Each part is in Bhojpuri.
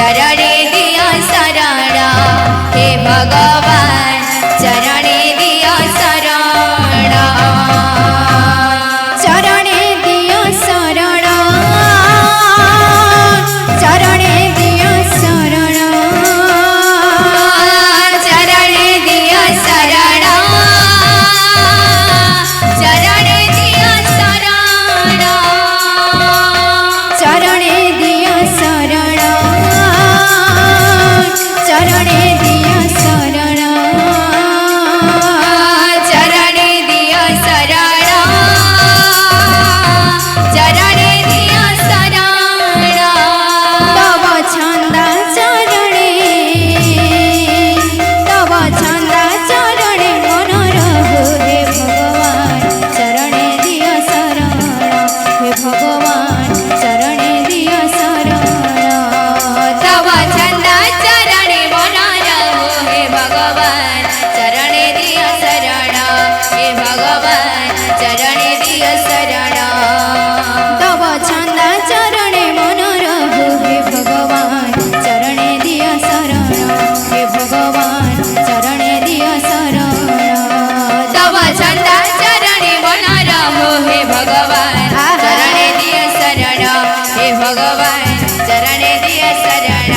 चरणे दिया शरण हे भगवान चरणे दिया शरण चरणे दिया शरण चरणे दिया शरण चरणे दिया शरण चरणे दिया शरण चरणे दिया शरण चरणे दिया शरण चरणे दिया शरण चरणे दिया शरण तव छंदा चरणे तव छंदा चरणे मन रहु हे भगवान चरणे दिया शरण हे भगवान चरणे दिया शरण तव छंदा चरणे मन रहु हे भगवान चरणे दिया शरण हे भगवान चरणे दिया शरण तव छंदा चरणे मन रहु हे भगवान चरणे दिया शरण हे भगवान चरणे दिया शरण तव छंदा चरणे मन रहु हे भगवान चरणे दिया शरण हे भगवान चरणे दिया शरण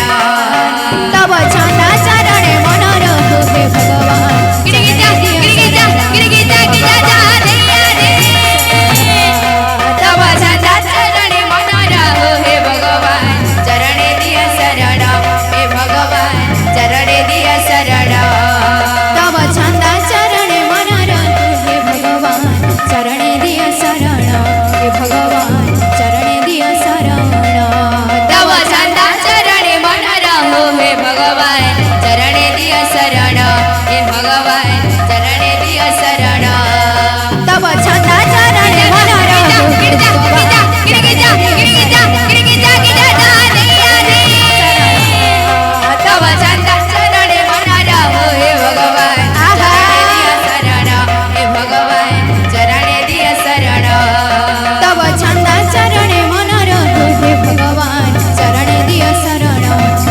तव छंदा चरणे मन रहु हे भगवान गिरगिजा गिरगिजा गिरगिजा गिरगिजा दैया रे तव छंदा चरणे मन रहु हे भगवान चरणे दिया शरण हे भगवान चरणे दिया शरण तव छंदा चरणे मन रहु हे भगवान चरणे दिया शरण हे भगवान चरणे दिया शरण तव छंदा चरणे मन रहु हे भगवान चरणे दिया शरण हे भगवान चरणे दिया शरण तव छंदा चरणे मन रहु गिरगिजा गिरगिजा गिरगिजा गिरगिजा गिरगिजा दैया रे तव छंदा चरणे मन रहु हे भगवान चरणे दिया शरण हे भगवान चरणे दिया शरण तव छंदा चरणे मन रहु हे भगवान चरणे दिया शरण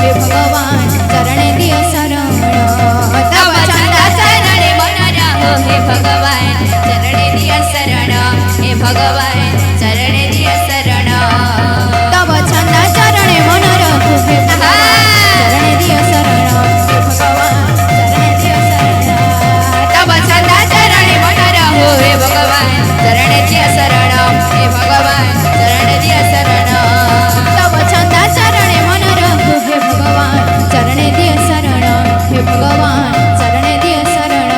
हे भगवान चरणे दिया शरण तव छंदा चरणे मन रहु हे भगवान चरणे दिया शरण हे भगवान चरणे दिया शरण तव छंदा चरणे मन रहु हे भगवान चरणे दिया शरण हे भगवान चरणे दिया शरण तव छंदा चरणे मन रहु हे भगवान चरणे दिया शरण हे भगवान चरणे दिया शरण तव छंदा चरणे मन रहु हे भगवान चरणे दिया शरण हे भगवान चरणे दिया शरण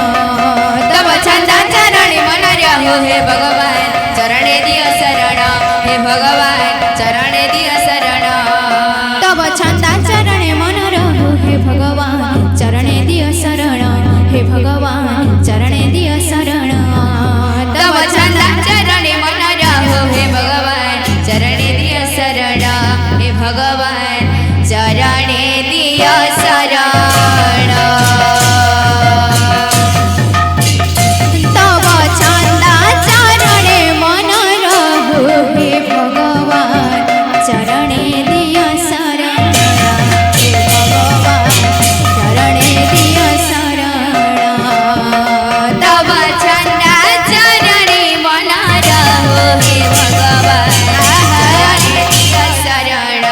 तव छंदा चरणे मन रहु हे भगवान चरणे दिया शरण हे भगवान चरणे दिया शरण तव छंदा चरणे मन रहु हे भगवान चरणे दिया शरण हे भगवान चरणे दिया शरण तव छंदा चरणे मन रहु हे भगवान चरणे दिया शरण हे भगवान चरणे दिया शरण तव छंदा चरणे मन रहु हे भगवान चरणे दिया शरण हे भगवान चरणे दिया शरण तव छंदा चरणे मन रहु हे भगवान चरणे दिया शरण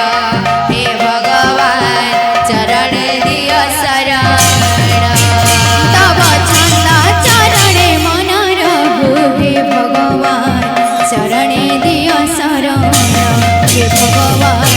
हे भगवान चरणे दिया शरण तव छंदा चरणे मन रहु हे भगवान चरणे दिया शरण हे भगवान